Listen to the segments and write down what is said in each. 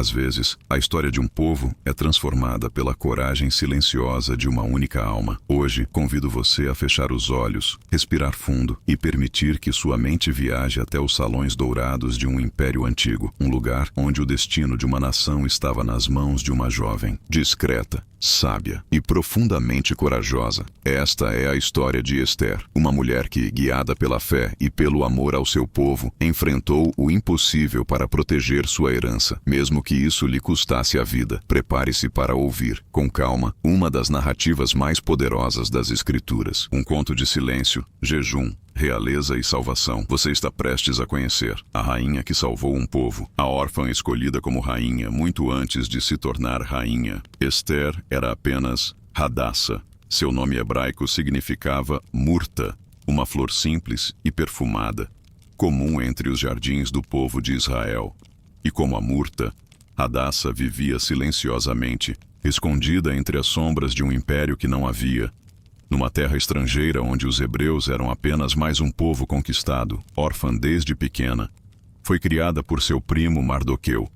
Às vezes, a história de um povo é transformada pela coragem silenciosa de uma única alma. Hoje, convido você a fechar os olhos, respirar fundo e permitir que sua mente viaje até os salões dourados de um império antigo, um lugar onde o destino de uma nação estava nas mãos de uma jovem, discreta, sábia e profundamente corajosa. Esta é a história de Esther, uma mulher que, guiada pela fé e pelo amor ao seu povo, enfrentou o impossível para proteger sua herança, mesmo que isso lhe custasse a vida. Prepare-se para ouvir, com calma, uma das narrativas mais poderosas das Escrituras. Um conto de silêncio, jejum, realeza e salvação. Você está prestes a conhecer a rainha que salvou um povo, a órfã escolhida como rainha muito antes de se tornar rainha. Esther era apenas Hadassa. Seu nome hebraico significava murta, uma flor simples e perfumada, comum entre os jardins do povo de Israel. E como a murta, Hadassa vivia silenciosamente, escondida entre as sombras de um império que não havia, numa terra estrangeira onde os hebreus eram apenas mais um povo conquistado, órfã desde pequena. Foi criada por seu primo Mardoqueu,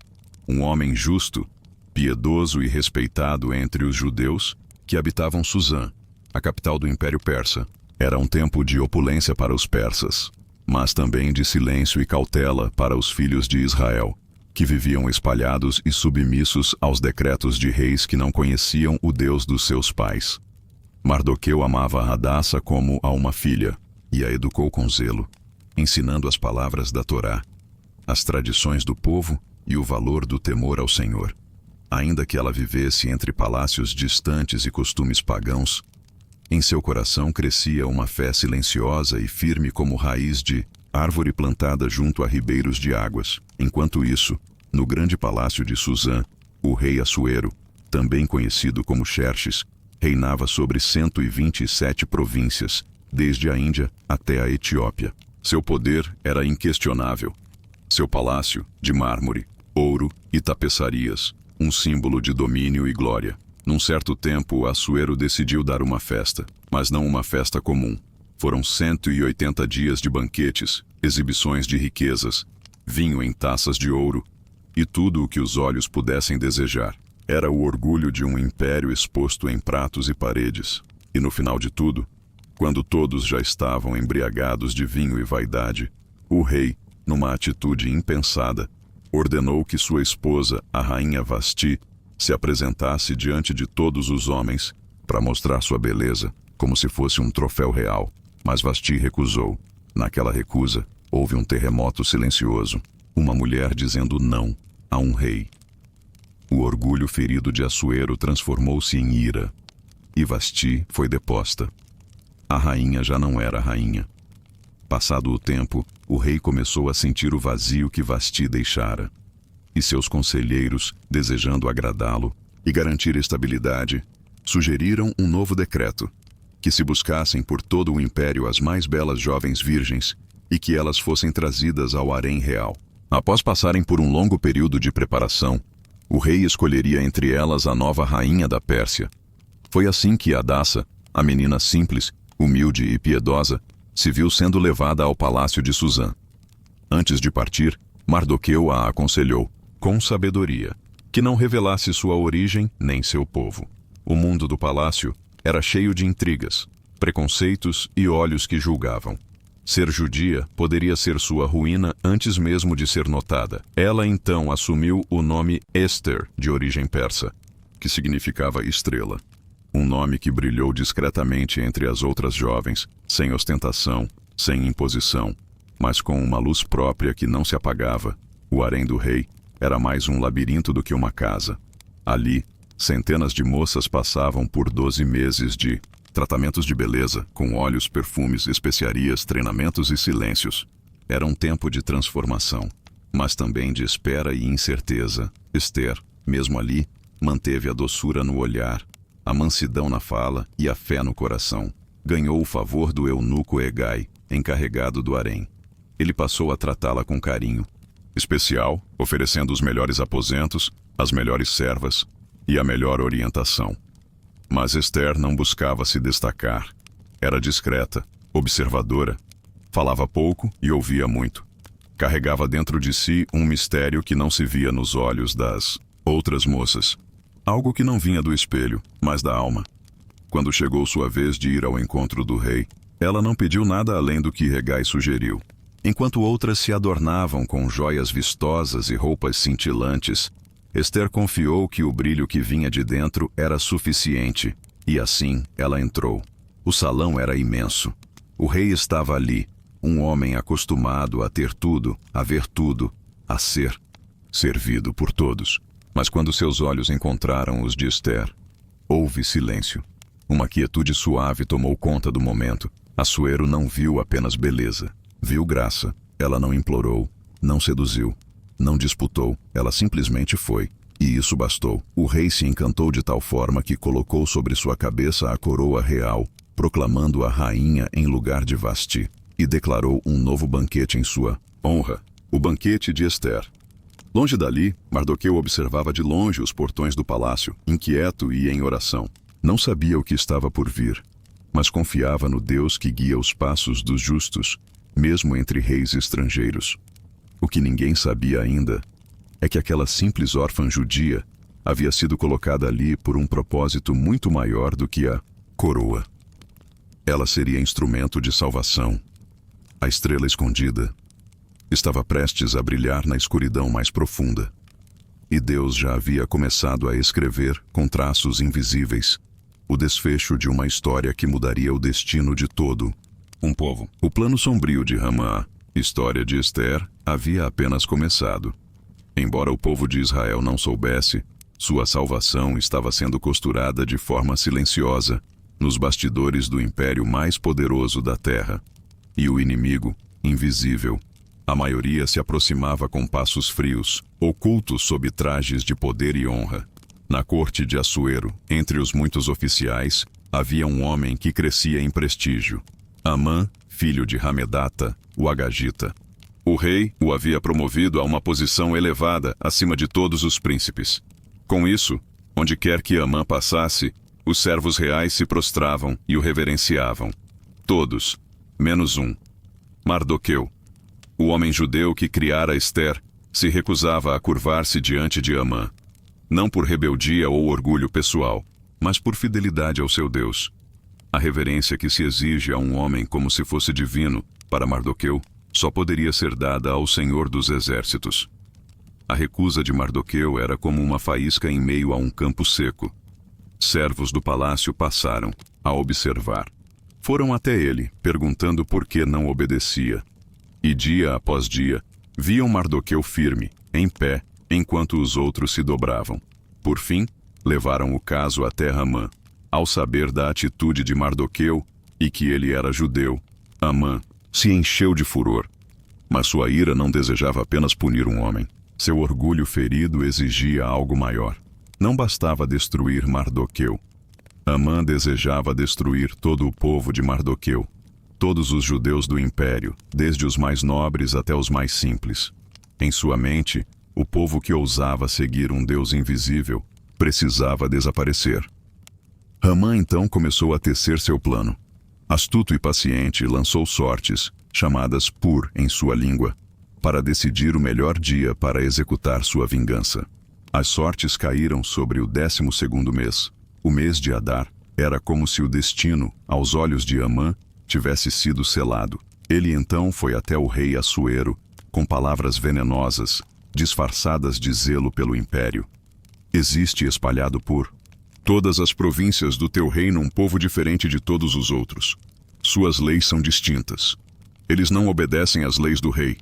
um homem justo, piedoso e respeitado entre os judeus que habitavam Suzã, a capital do Império Persa. Era um tempo de opulência para os persas, mas também de silêncio e cautela para os filhos de Israel, que viviam espalhados e submissos aos decretos de reis que não conheciam o Deus dos seus pais. Mardoqueu amava Hadassa como a uma filha e a educou com zelo, ensinando as palavras da Torá, as tradições do povo e o valor do temor ao Senhor. Ainda que ela vivesse entre palácios distantes e costumes pagãos, em seu coração crescia uma fé silenciosa e firme como raiz de árvore plantada junto a ribeiros de águas. Enquanto isso, no grande palácio de Suzã, o rei Assuero, também conhecido como Xerxes, reinava sobre 127 províncias, desde a Índia até a Etiópia. Seu poder era inquestionável. Seu palácio, de mármore, ouro e tapeçarias, um símbolo de domínio e glória. Num certo tempo, Assuero decidiu dar uma festa, mas não uma festa comum. Foram 180 dias de banquetes, exibições de riquezas, vinho em taças de ouro e tudo o que os olhos pudessem desejar. Era o orgulho de um império exposto em pratos e paredes. E no final de tudo, quando todos já estavam embriagados de vinho e vaidade, o rei, numa atitude impensada, ordenou que sua esposa, a rainha Vasti, se apresentasse diante de todos os homens para mostrar sua beleza, como se fosse um troféu real. Mas Vasti recusou. Naquela recusa, houve um terremoto silencioso, uma mulher dizendo não a um rei. O orgulho ferido de Assuero transformou-se em ira, e Vasti foi deposta. A rainha já não era rainha. Passado o tempo, o rei começou a sentir o vazio que Vasti deixara. E seus conselheiros, desejando agradá-lo e garantir estabilidade, sugeriram um novo decreto, que se buscassem por todo o império as mais belas jovens virgens e que elas fossem trazidas ao harém real. Após passarem por um longo período de preparação, o rei escolheria entre elas a nova rainha da Pérsia. Foi assim que Hadassa, a menina simples, humilde e piedosa, se viu sendo levada ao palácio de Suzã. Antes de partir, Mardoqueu a aconselhou, com sabedoria, que não revelasse sua origem nem seu povo. O mundo do palácio era cheio de intrigas, preconceitos e olhos que julgavam. Ser judia poderia ser sua ruína antes mesmo de ser notada. Ela então assumiu o nome Esther, de origem persa, que significava estrela. Um nome que brilhou discretamente entre as outras jovens, sem ostentação, sem imposição, mas com uma luz própria que não se apagava. O harém do rei era mais um labirinto do que uma casa. Ali, centenas de moças passavam por 12 meses de tratamentos de beleza, com óleos, perfumes, especiarias, treinamentos e silêncios. Era um tempo de transformação, mas também de espera e incerteza. Esther, mesmo ali, manteve a doçura no olhar, a mansidão na fala e a fé no coração. Ganhou o favor do eunuco Hegai, encarregado do harém. Ele passou a tratá-la com carinho especial, oferecendo os melhores aposentos, as melhores servas e a melhor orientação. Mas Esther não buscava se destacar. Era discreta, observadora, falava pouco e ouvia muito. Carregava dentro de si um mistério que não se via nos olhos das outras moças. Algo que não vinha do espelho, mas da alma. Quando chegou sua vez de ir ao encontro do rei, ela não pediu nada além do que Hegai sugeriu. Enquanto outras se adornavam com joias vistosas e roupas cintilantes, Esther confiou que o brilho que vinha de dentro era suficiente, e assim ela entrou. O salão era imenso. O rei estava ali, um homem acostumado a ter tudo, a ver tudo, a ser servido por todos. Mas quando seus olhos encontraram os de Esther, houve silêncio. Uma quietude suave tomou conta do momento. Assuero não viu apenas beleza, viu graça. Ela não implorou, não seduziu, não disputou, ela simplesmente foi. E isso bastou. O rei se encantou de tal forma que colocou sobre sua cabeça a coroa real, proclamando-a rainha em lugar de Vasti, e declarou um novo banquete em sua honra, o banquete de Esther. Longe dali, Mardoqueu observava de longe os portões do palácio, inquieto e em oração. Não sabia o que estava por vir, mas confiava no Deus que guia os passos dos justos, mesmo entre reis estrangeiros. O que ninguém sabia ainda é que aquela simples órfã judia havia sido colocada ali por um propósito muito maior do que a coroa. Ela seria instrumento de salvação. A estrela escondida estava prestes a brilhar na escuridão mais profunda. E Deus já havia começado a escrever, com traços invisíveis, o desfecho de uma história que mudaria o destino de todo um povo. O plano sombrio de Ramã, história de Esther, havia apenas começado. Embora o povo de Israel não soubesse, sua salvação estava sendo costurada de forma silenciosa nos bastidores do império mais poderoso da terra. E o inimigo, invisível, a maioria se aproximava com passos frios, ocultos sob trajes de poder e honra. Na corte de Assuero, entre os muitos oficiais, havia um homem que crescia em prestígio. Amã, filho de Hamedata, o Agagita. O rei o havia promovido a uma posição elevada acima de todos os príncipes. Com isso, onde quer que Amã passasse, os servos reais se prostravam e o reverenciavam. Todos, menos um. Mardoqueu, o homem judeu que criara Esther, se recusava a curvar-se diante de Amã. Não por rebeldia ou orgulho pessoal, mas por fidelidade ao seu Deus. A reverência que se exige a um homem como se fosse divino, para Mardoqueu, só poderia ser dada ao Senhor dos Exércitos. A recusa de Mardoqueu era como uma faísca em meio a um campo seco. Servos do palácio passaram a observar. Foram até ele, perguntando por que não obedecia. E dia após dia, viam Mardoqueu firme, em pé, enquanto os outros se dobravam. Por fim, levaram o caso até Ramã. Ao saber da atitude de Mardoqueu e que ele era judeu, Amã se encheu de furor. Mas sua ira não desejava apenas punir um homem. Seu orgulho ferido exigia algo maior. Não bastava destruir Mardoqueu. Amã desejava destruir todo o povo de Mardoqueu, todos os judeus do império, desde os mais nobres até os mais simples. Em sua mente, o povo que ousava seguir um Deus invisível precisava desaparecer. Ramã então começou a tecer seu plano. Astuto e paciente, lançou sortes, chamadas Pur em sua língua, para decidir o melhor dia para executar sua vingança. As sortes caíram sobre o 12º mês. O mês de Adar era como se o destino, aos olhos de Amã, tivesse sido selado. Ele então foi até o rei Assuero, com palavras venenosas, disfarçadas de zelo pelo império. Existe espalhado por todas as províncias do teu reino um povo diferente de todos os outros. Suas leis são distintas. Eles não obedecem às leis do rei.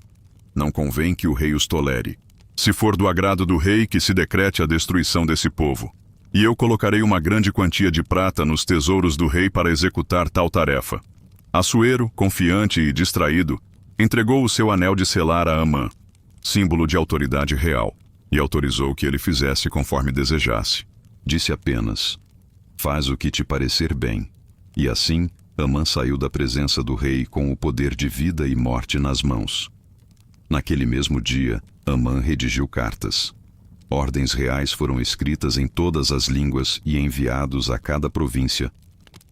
Não convém que o rei os tolere. Se for do agrado do rei, que se decrete a destruição desse povo. E eu colocarei uma grande quantia de prata nos tesouros do rei para executar tal tarefa. Assuero, confiante e distraído, entregou o seu anel de selar a Amã, símbolo de autoridade real, e autorizou que ele fizesse conforme desejasse. Disse apenas: faz o que te parecer bem. E assim, Amã saiu da presença do rei com o poder de vida e morte nas mãos. Naquele mesmo dia, Amã redigiu cartas. Ordens reais foram escritas em todas as línguas e enviados a cada província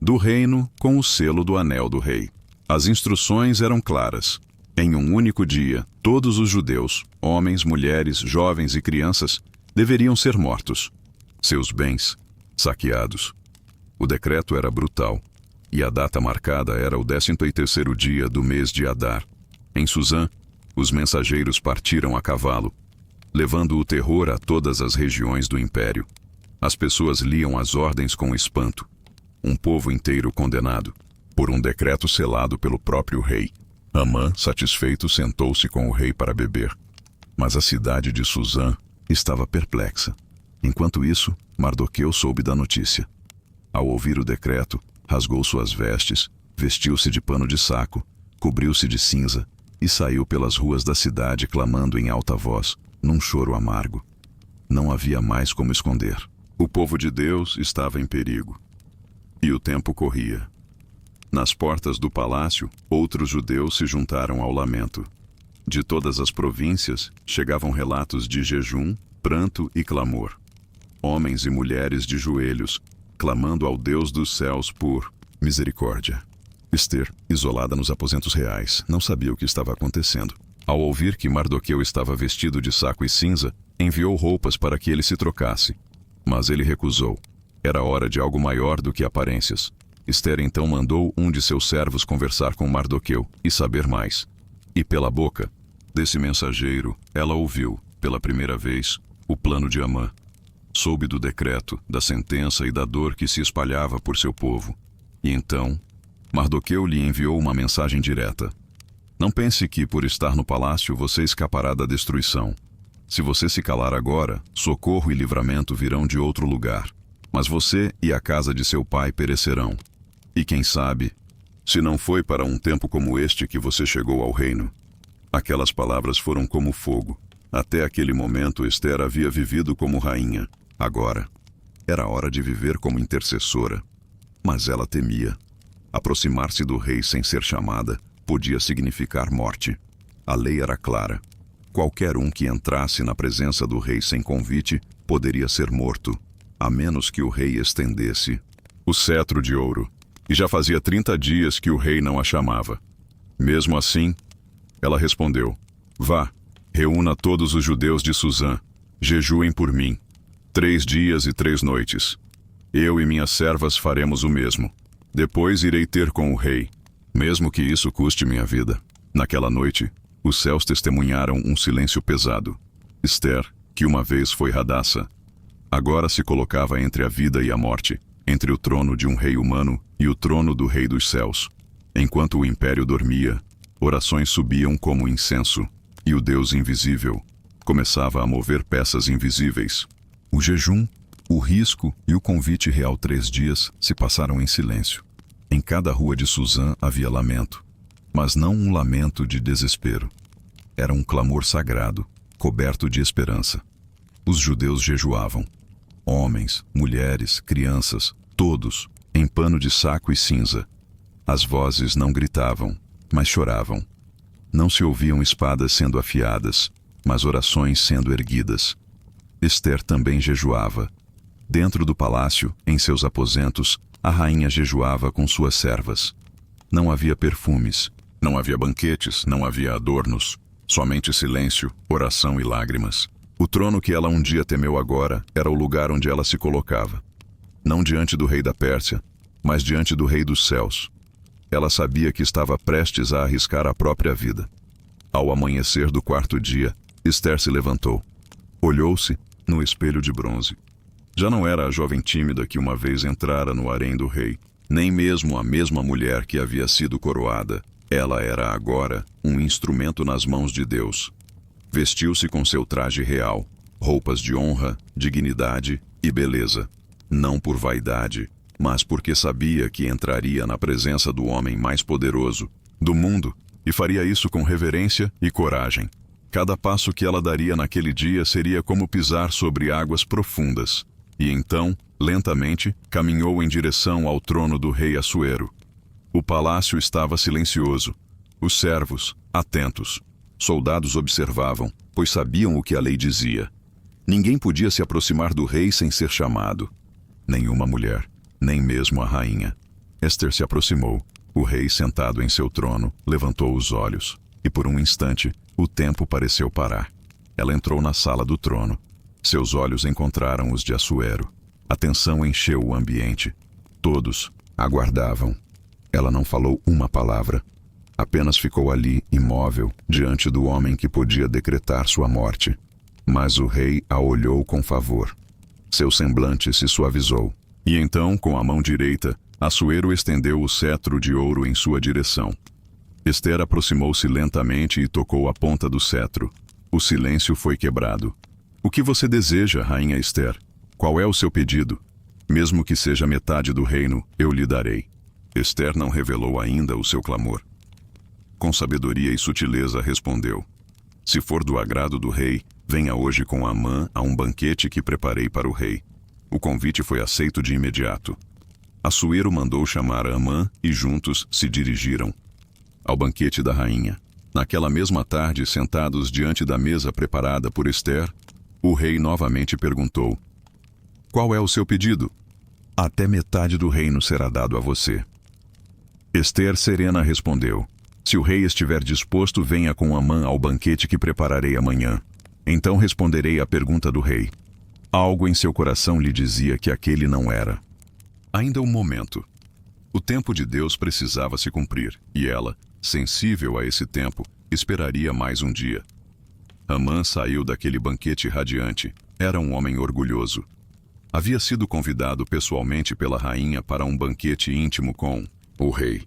do reino com o selo do anel do rei. As instruções eram claras. Em um único dia, todos os judeus, homens, mulheres, jovens e crianças, deveriam ser mortos. Seus bens, saqueados. O decreto era brutal, e a data marcada era o 13º dia do mês de Adar. Em Suzã, os mensageiros partiram a cavalo, levando o terror a todas as regiões do império. As pessoas liam as ordens com espanto. Um povo inteiro condenado, por um decreto selado pelo próprio rei. Amã, satisfeito, sentou-se com o rei para beber. Mas a cidade de Suzã estava perplexa. Enquanto isso, Mardoqueu soube da notícia. Ao ouvir o decreto, rasgou suas vestes, vestiu-se de pano de saco, cobriu-se de cinza e saiu pelas ruas da cidade clamando em alta voz, num choro amargo. Não havia mais como esconder. O povo de Deus estava em perigo. E o tempo corria. Nas portas do palácio, outros judeus se juntaram ao lamento. De todas as províncias, chegavam relatos de jejum, pranto e clamor. Homens e mulheres de joelhos, clamando ao Deus dos céus por misericórdia. Ester, isolada nos aposentos reais, não sabia o que estava acontecendo. Ao ouvir que Mardoqueu estava vestido de saco e cinza, enviou roupas para que ele se trocasse. Mas ele recusou. Era hora de algo maior do que aparências. Ester então mandou um de seus servos conversar com Mardoqueu e saber mais. E pela boca desse mensageiro, ela ouviu, pela primeira vez, o plano de Amã. Soube do decreto, da sentença e da dor que se espalhava por seu povo. E então, Mardoqueu lhe enviou uma mensagem direta. Não pense que, por estar no palácio, você escapará da destruição. Se você se calar agora, socorro e livramento virão de outro lugar. Mas você e a casa de seu pai perecerão. E quem sabe, se não foi para um tempo como este que você chegou ao reino. Aquelas palavras foram como fogo. Até aquele momento, Ester havia vivido como rainha. Agora, era hora de viver como intercessora. Mas ela temia. Aproximar-se do rei sem ser chamada podia significar morte. A lei era clara. Qualquer um que entrasse na presença do rei sem convite poderia ser morto, a menos que o rei estendesse o cetro de ouro. E já fazia 30 dias que o rei não a chamava. Mesmo assim, ela respondeu: Vá, reúna todos os judeus de Suzã, jejuem por mim, 3 dias e 3 noites. Eu e minhas servas faremos o mesmo. Depois irei ter com o rei, mesmo que isso custe minha vida. Naquela noite, os céus testemunharam um silêncio pesado. Ester, que uma vez foi Hadassah, agora se colocava entre a vida e a morte, entre o trono de um rei humano e o trono do rei dos céus. Enquanto o império dormia, orações subiam como incenso, e o Deus invisível começava a mover peças invisíveis. O jejum, o risco e o convite real 3 dias se passaram em silêncio. Em cada rua de Suzã havia lamento, mas não um lamento de desespero. Era um clamor sagrado, coberto de esperança. Os judeus jejuavam. Homens, mulheres, crianças, todos, em pano de saco e cinza. As vozes não gritavam, mas choravam. Não se ouviam espadas sendo afiadas, mas orações sendo erguidas. Ester também jejuava. Dentro do palácio, em seus aposentos, a rainha jejuava com suas servas. Não havia perfumes, não havia banquetes, não havia adornos, somente silêncio, oração e lágrimas. O trono que ela um dia temeu agora era o lugar onde ela se colocava. Não diante do rei da Pérsia, mas diante do rei dos céus. Ela sabia que estava prestes a arriscar a própria vida. Ao amanhecer do 4º dia, Ester se levantou. Olhou-se no espelho de bronze. Já não era a jovem tímida que uma vez entrara no harém do rei, nem mesmo a mesma mulher que havia sido coroada. Ela era agora um instrumento nas mãos de Deus. Vestiu-se com seu traje real, roupas de honra, dignidade e beleza. Não por vaidade, mas porque sabia que entraria na presença do homem mais poderoso do mundo e faria isso com reverência e coragem. Cada passo que ela daria naquele dia seria como pisar sobre águas profundas. E então, lentamente, caminhou em direção ao trono do rei Assuero. O palácio estava silencioso. Os servos, atentos. Soldados observavam, pois sabiam o que a lei dizia. Ninguém podia se aproximar do rei sem ser chamado. Nenhuma mulher, nem mesmo a rainha. Ester se aproximou. O rei, sentado em seu trono, levantou os olhos. e por um instante, o tempo pareceu parar. Ela entrou na sala do trono. Seus olhos encontraram os de Assuero. A tensão encheu o ambiente. Todos aguardavam. Ela não falou uma palavra. Apenas ficou ali, imóvel, diante do homem que podia decretar sua morte. Mas o rei a olhou com favor. Seu semblante se suavizou. E então, com a mão direita, Assuero estendeu o cetro de ouro em sua direção. Ester aproximou-se lentamente e tocou a ponta do cetro. O silêncio foi quebrado. O que você deseja, rainha Ester? Qual é o seu pedido? Mesmo que seja metade do reino, eu lhe darei. Ester não revelou ainda o seu clamor. Com sabedoria e sutileza respondeu: se for do agrado do rei, venha hoje com Amã a um banquete que preparei para o rei. O convite foi aceito de imediato. Assuero mandou chamar Amã e juntos se dirigiram ao banquete da rainha. Naquela mesma tarde, sentados diante da mesa preparada por Ester, o rei novamente perguntou: qual é o seu pedido? Até metade do reino será dado a você. Ester serena respondeu: se o rei estiver disposto, venha com Amã ao banquete que prepararei amanhã. Então responderei à pergunta do rei. Algo em seu coração lhe dizia que aquele não era. Ainda um momento. O tempo de Deus precisava se cumprir, e ela, sensível a esse tempo, esperaria mais um dia. Amã saiu daquele banquete radiante. Era um homem orgulhoso. Havia sido convidado pessoalmente pela rainha para um banquete íntimo com o rei.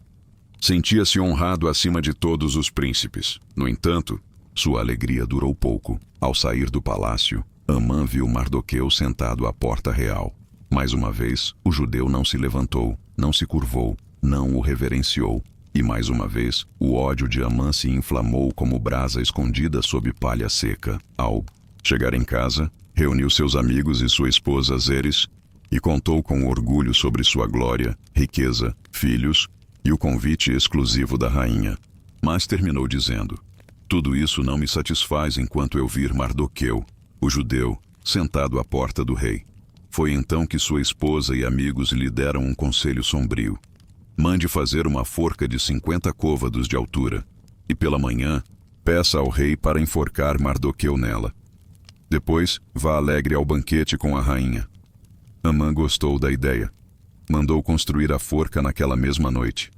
Sentia-se honrado acima de todos os príncipes. No entanto, sua alegria durou pouco. Ao sair do palácio, Amã viu Mardoqueu sentado à porta real. Mais uma vez, o judeu não se levantou, não se curvou, não o reverenciou. E mais uma vez, o ódio de Amã se inflamou como brasa escondida sob palha seca. Ao chegar em casa, reuniu seus amigos e sua esposa Zeres e contou com orgulho sobre sua glória, riqueza, filhos e o convite exclusivo da rainha. Mas terminou dizendo: tudo isso não me satisfaz enquanto eu vir Mardoqueu, o judeu, sentado à porta do rei. Foi então que sua esposa e amigos lhe deram um conselho sombrio. Mande fazer uma forca de 50 côvados de altura, e pela manhã, peça ao rei para enforcar Mardoqueu nela. Depois, vá alegre ao banquete com a rainha. Amã gostou da ideia. Mandou construir a forca naquela mesma noite.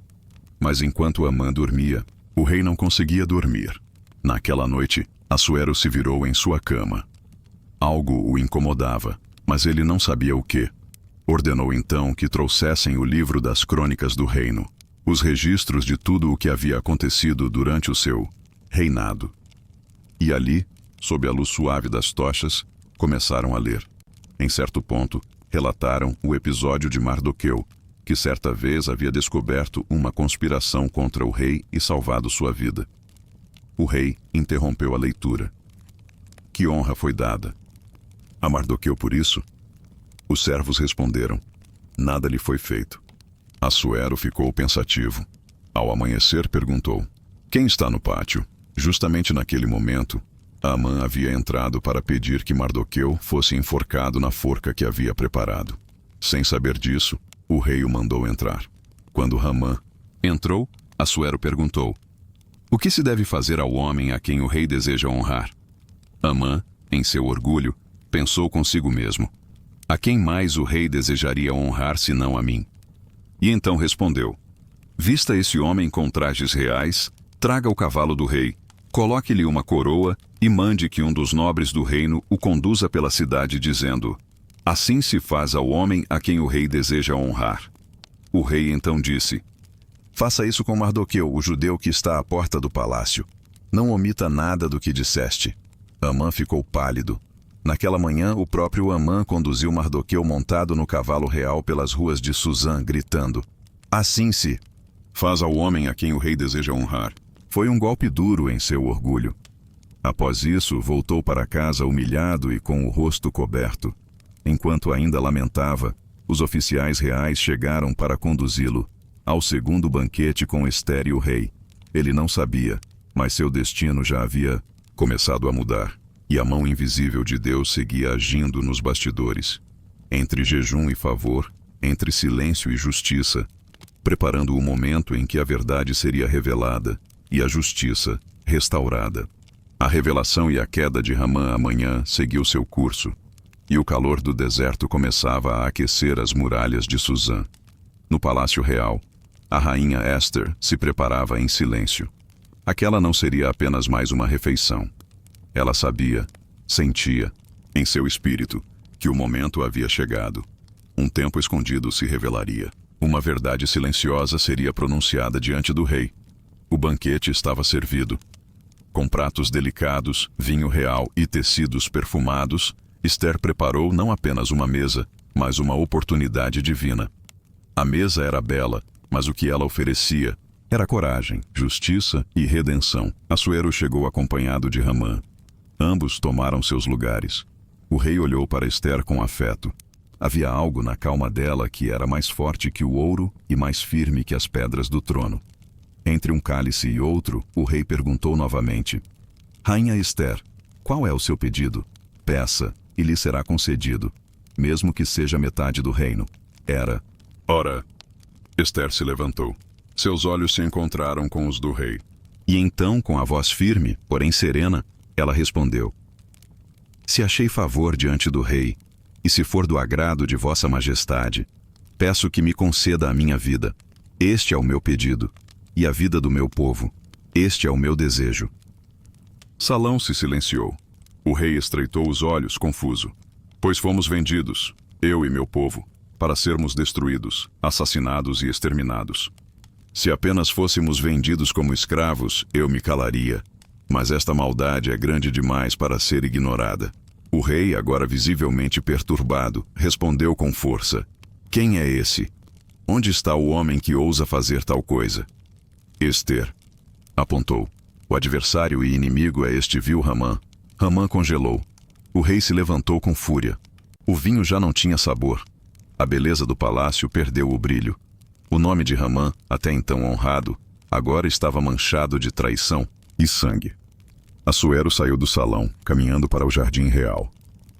Mas enquanto Amã dormia, o rei não conseguia dormir. Naquela noite, Assuero se virou em sua cama. Algo o incomodava, mas ele não sabia o que. Ordenou então que trouxessem o livro das crônicas do reino, os registros de tudo o que havia acontecido durante o seu reinado. E ali, sob a luz suave das tochas, começaram a ler. Em certo ponto, relataram o episódio de Mardoqueu, que certa vez havia descoberto uma conspiração contra o rei e salvado sua vida. O rei interrompeu a leitura. Que honra foi dada a Mardoqueu por isso? Os servos responderam: nada lhe foi feito. Assuero ficou pensativo. Ao amanhecer, perguntou: quem está no pátio? Justamente naquele momento, Amã havia entrado para pedir que Mardoqueu fosse enforcado na forca que havia preparado. Sem saber disso, o rei o mandou entrar. Quando Amã entrou, Assuero perguntou: o que se deve fazer ao homem a quem o rei deseja honrar? Amã, em seu orgulho, pensou consigo mesmo: a quem mais o rei desejaria honrar senão a mim? E então respondeu: vista esse homem com trajes reais, traga o cavalo do rei, coloque-lhe uma coroa e mande que um dos nobres do reino o conduza pela cidade dizendo: assim se faz ao homem a quem o rei deseja honrar. O rei então disse: faça isso com Mardoqueu, o judeu que está à porta do palácio. Não omita nada do que disseste. Amã ficou pálido. Naquela manhã, o próprio Amã conduziu Mardoqueu montado no cavalo real pelas ruas de Suzã, gritando: assim se faz ao homem a quem o rei deseja honrar. Foi um golpe duro em seu orgulho. Após isso, voltou para casa humilhado e com o rosto coberto. Enquanto ainda lamentava, os oficiais reais chegaram para conduzi-lo ao segundo banquete com Ester e o rei. Ele não sabia, mas seu destino já havia começado a mudar. E a mão invisível de Deus seguia agindo nos bastidores, entre jejum e favor, entre silêncio e justiça, preparando o momento em que a verdade seria revelada e a justiça restaurada. A revelação e a queda de Ramã amanhã seguiu seu curso, e o calor do deserto começava a aquecer as muralhas de Suzã. No Palácio Real, a rainha Esther se preparava em silêncio. Aquela não seria apenas mais uma refeição. Ela sabia, sentia, em seu espírito, que o momento havia chegado. Um tempo escondido se revelaria. Uma verdade silenciosa seria pronunciada diante do rei. O banquete estava servido. Com pratos delicados, vinho real e tecidos perfumados, Esther preparou não apenas uma mesa, mas uma oportunidade divina. A mesa era bela, mas o que ela oferecia era coragem, justiça e redenção. Assuero chegou acompanhado de Ramã. Ambos tomaram seus lugares. O rei olhou para Esther com afeto. Havia algo na calma dela que era mais forte que o ouro e mais firme que as pedras do trono. Entre um cálice e outro, o rei perguntou novamente: Rainha Esther, qual é o seu pedido? Peça, e lhe será concedido, mesmo que seja metade do reino. Ora, Esther se levantou. Seus olhos se encontraram com os do rei. E então, com a voz firme, porém serena, ela respondeu: Se achei favor diante do rei, e se for do agrado de vossa majestade, peço que me conceda a minha vida. Este é o meu pedido, e a vida do meu povo. Este é o meu desejo. Salão se silenciou. O rei estreitou os olhos, confuso. Pois fomos vendidos, eu e meu povo, para sermos destruídos, assassinados e exterminados. Se apenas fôssemos vendidos como escravos, eu me calaria. Mas esta maldade é grande demais para ser ignorada. O rei, agora visivelmente perturbado, respondeu com força: Quem é esse? Onde está o homem que ousa fazer tal coisa? Esther apontou. O adversário e inimigo é este vil Ramã. Ramã congelou. O rei se levantou com fúria. O vinho já não tinha sabor. A beleza do palácio perdeu o brilho. O nome de Ramã, até então honrado, agora estava manchado de traição e sangue. Assuero saiu do salão, caminhando para o jardim real.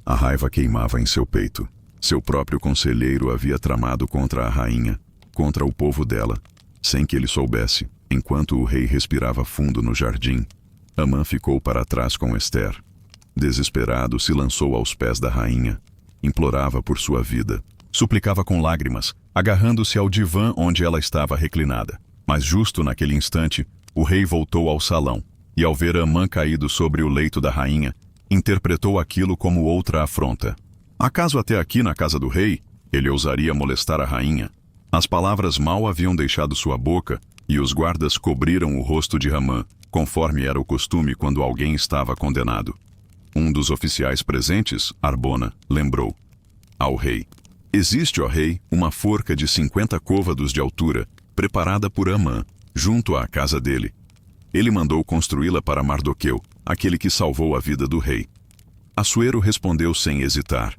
A raiva queimava em seu peito. Seu próprio conselheiro havia tramado contra a rainha, contra o povo dela, sem que ele soubesse. Enquanto o rei respirava fundo no jardim, Amã ficou para trás com Esther. Desesperado, se lançou aos pés da rainha. Implorava por sua vida. Suplicava com lágrimas, agarrando-se ao divã onde ela estava reclinada. Mas justo naquele instante, o rei voltou ao salão. E ao ver Amã caído sobre o leito da rainha, interpretou aquilo como outra afronta. Acaso até aqui na casa do rei, ele ousaria molestar a rainha? As palavras mal haviam deixado sua boca, e os guardas cobriram o rosto de Ramã, conforme era o costume quando alguém estava condenado. Um dos oficiais presentes, Arbona, lembrou ao rei: Existe, ó rei, uma forca de 50 côvados de altura, preparada por Amã, junto à casa dele. Ele mandou construí-la para Mardoqueu, aquele que salvou a vida do rei. Assuero respondeu sem hesitar: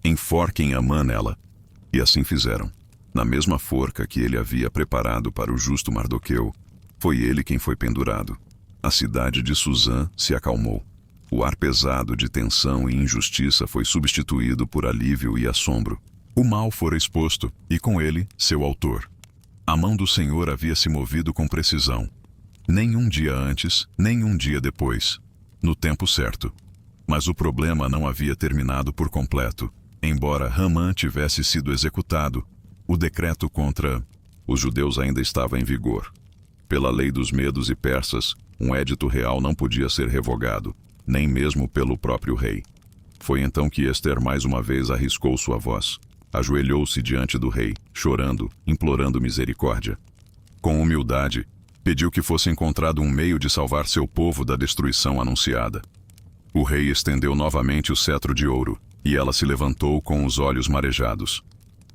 Enforquem Amã nela. E assim fizeram. Na mesma forca que ele havia preparado para o justo Mardoqueu, foi ele quem foi pendurado. A cidade de Suzã se acalmou. O ar pesado de tensão e injustiça foi substituído por alívio e assombro. O mal fora exposto, e com ele, seu autor. A mão do Senhor havia se movido com precisão. Nem um dia antes, nem um dia depois. No tempo certo. Mas o problema não havia terminado por completo. Embora Ramã tivesse sido executado, o decreto contra os judeus ainda estava em vigor. Pela lei dos medos e persas, um édito real não podia ser revogado, nem mesmo pelo próprio rei. Foi então que Esther mais uma vez arriscou sua voz. Ajoelhou-se diante do rei, chorando, implorando misericórdia. Com humildade, pediu que fosse encontrado um meio de salvar seu povo da destruição anunciada. O rei estendeu novamente o cetro de ouro, e ela se levantou com os olhos marejados.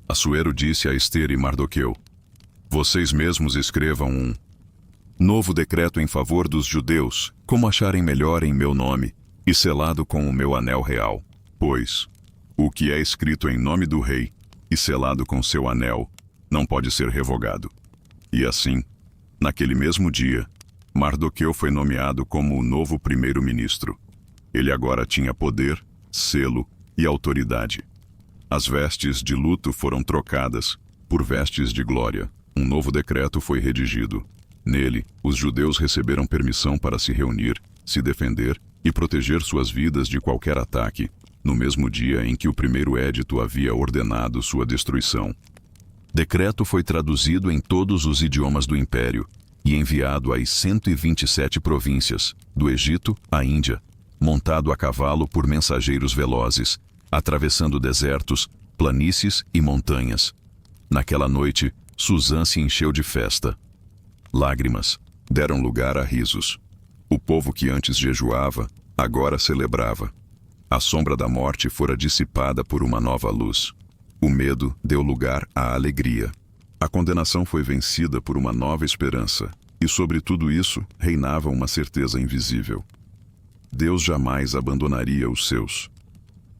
Assuero disse a Esther e Mardoqueu: Vocês mesmos escrevam um novo decreto em favor dos judeus, como acharem melhor em meu nome, e selado com o meu anel real. Pois o que é escrito em nome do rei, e selado com seu anel, não pode ser revogado. E assim, naquele mesmo dia, Mardoqueu foi nomeado como o novo primeiro-ministro. Ele agora tinha poder, selo e autoridade. As vestes de luto foram trocadas por vestes de glória. Um novo decreto foi redigido. Nele, os judeus receberam permissão para se reunir, se defender e proteger suas vidas de qualquer ataque, no mesmo dia em que o primeiro édito havia ordenado sua destruição. Decreto foi traduzido em todos os idiomas do Império e enviado às 127 províncias, do Egito à Índia, montado a cavalo por mensageiros velozes, atravessando desertos, planícies e montanhas. Naquela noite, Suzã se encheu de festa. Lágrimas deram lugar a risos. O povo que antes jejuava, agora celebrava. A sombra da morte fora dissipada por uma nova luz. O medo deu lugar à alegria. A condenação foi vencida por uma nova esperança. E sobre tudo isso reinava uma certeza invisível. Deus jamais abandonaria os seus.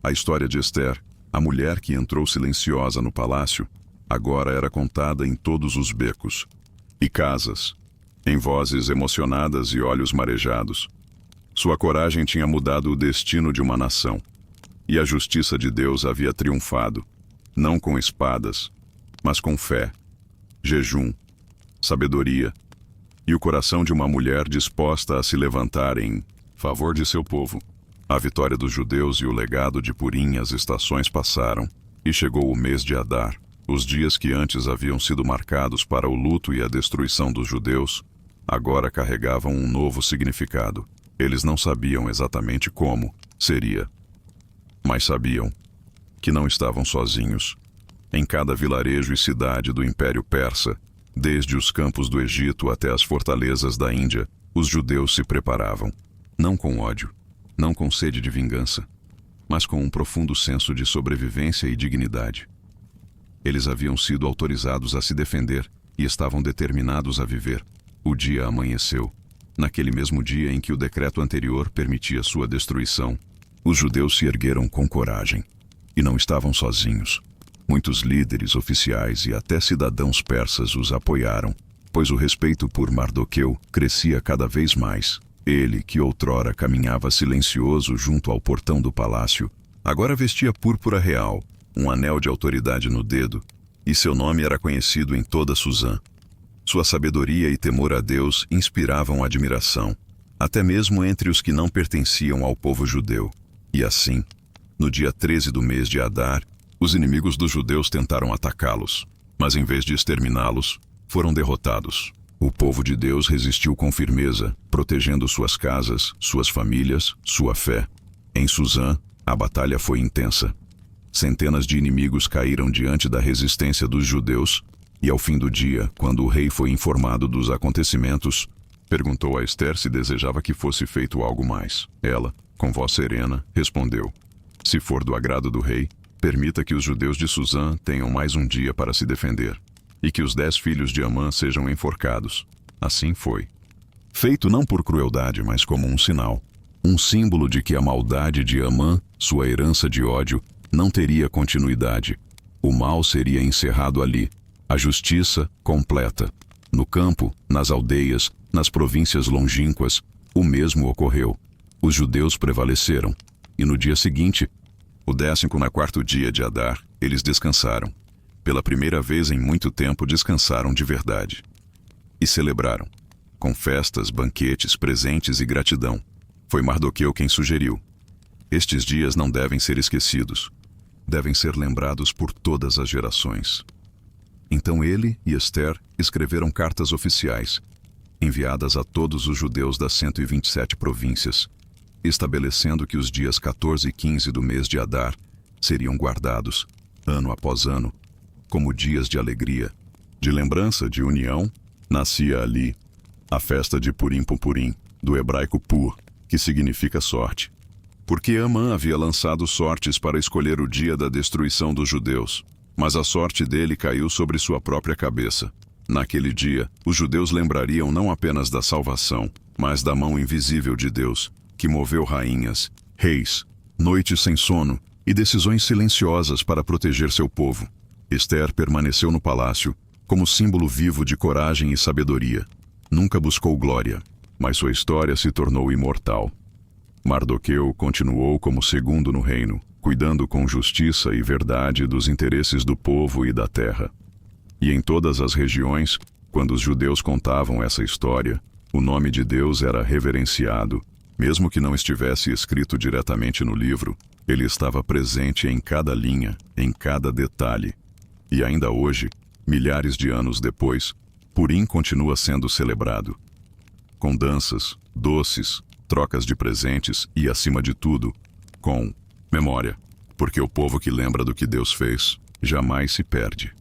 A história de Esther, a mulher que entrou silenciosa no palácio, agora era contada em todos os becos e casas, em vozes emocionadas e olhos marejados. Sua coragem tinha mudado o destino de uma nação, e a justiça de Deus havia triunfado, não com espadas, mas com fé, jejum, sabedoria e o coração de uma mulher disposta a se levantar em favor de seu povo. A vitória dos judeus e o legado de Purim. As estações passaram, e chegou o mês de Adar. Os dias que antes haviam sido marcados para o luto e a destruição dos judeus, agora carregavam um novo significado. Eles não sabiam exatamente como seria, mas sabiam que não estavam sozinhos. Em cada vilarejo e cidade do Império Persa, desde os campos do Egito até as fortalezas da Índia, os judeus se preparavam, não com ódio, não com sede de vingança, mas com um profundo senso de sobrevivência e dignidade. Eles haviam sido autorizados a se defender e estavam determinados a viver. O dia amanheceu. Naquele mesmo dia em que o decreto anterior permitia sua destruição, os judeus se ergueram com coragem. E não estavam sozinhos. Muitos líderes, oficiais e até cidadãos persas os apoiaram, pois o respeito por Mardoqueu crescia cada vez mais. Ele, que outrora caminhava silencioso junto ao portão do palácio, agora vestia púrpura real, um anel de autoridade no dedo, e seu nome era conhecido em toda Suzã. Sua sabedoria e temor a Deus inspiravam admiração, até mesmo entre os que não pertenciam ao povo judeu. E assim, no dia 13 do mês de Adar, os inimigos dos judeus tentaram atacá-los, mas em vez de exterminá-los, foram derrotados. O povo de Deus resistiu com firmeza, protegendo suas casas, suas famílias, sua fé. Em Suzã, a batalha foi intensa. Centenas de inimigos caíram diante da resistência dos judeus, e ao fim do dia, quando o rei foi informado dos acontecimentos, perguntou a Esther se desejava que fosse feito algo mais. Ela, com voz serena, respondeu: "Se for do agrado do rei, permita que os judeus de Suzã tenham mais um dia para se defender, e que os 10 filhos de Amã sejam enforcados." Assim foi. Feito não por crueldade, mas como um sinal. Um símbolo de que a maldade de Amã, sua herança de ódio, não teria continuidade. O mal seria encerrado ali. A justiça completa. No campo, nas aldeias, nas províncias longínquas, o mesmo ocorreu. Os judeus prevaleceram. E no dia seguinte, o 14º dia de Adar, eles descansaram. Pela primeira vez em muito tempo descansaram de verdade. E celebraram, com festas, banquetes, presentes e gratidão. Foi Mardoqueu quem sugeriu: estes dias não devem ser esquecidos. Devem ser lembrados por todas as gerações. Então ele e Esther escreveram cartas oficiais, enviadas a todos os judeus das 127 províncias, estabelecendo que os dias 14 e 15 do mês de Adar seriam guardados, ano após ano, como dias de alegria, de lembrança, de união. Nascia ali a festa de Purim Purim, do hebraico Pur, que significa sorte. Porque Amã havia lançado sortes para escolher o dia da destruição dos judeus, mas a sorte dele caiu sobre sua própria cabeça. Naquele dia, os judeus lembrariam não apenas da salvação, mas da mão invisível de Deus, que moveu rainhas, reis, noites sem sono e decisões silenciosas para proteger seu povo. Esther permaneceu no palácio, como símbolo vivo de coragem e sabedoria. Nunca buscou glória, mas sua história se tornou imortal. Mardoqueu continuou como segundo no reino, cuidando com justiça e verdade dos interesses do povo e da terra. E em todas as regiões, Quando os judeus contavam essa história, o nome de Deus era reverenciado. Mesmo que não estivesse escrito diretamente no livro, ele estava presente em cada linha, em cada detalhe. E ainda hoje, milhares de anos depois, Purim continua sendo celebrado. Com danças, doces, trocas de presentes e, acima de tudo, com memória. Porque o povo que lembra do que Deus fez jamais se perde.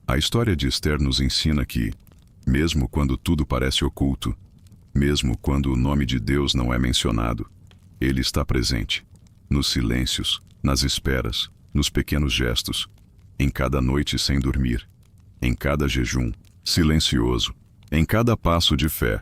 A história de Esther nos ensina que, mesmo quando tudo parece oculto, mesmo quando o nome de Deus não é mencionado, Ele está presente, nos silêncios, nas esperas, nos pequenos gestos, em cada noite sem dormir, em cada jejum silencioso, em cada passo de fé.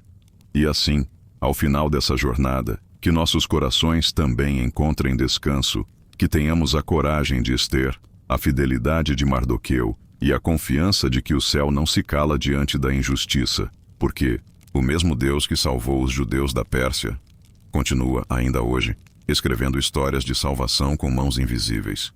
E assim, ao final dessa jornada, que nossos corações também encontrem descanso, que tenhamos a coragem de Esther, a fidelidade de Mardoqueu e a confiança de que o céu não se cala diante da injustiça, porque o mesmo Deus que salvou os judeus da Pérsia continua, ainda hoje, escrevendo histórias de salvação com mãos invisíveis.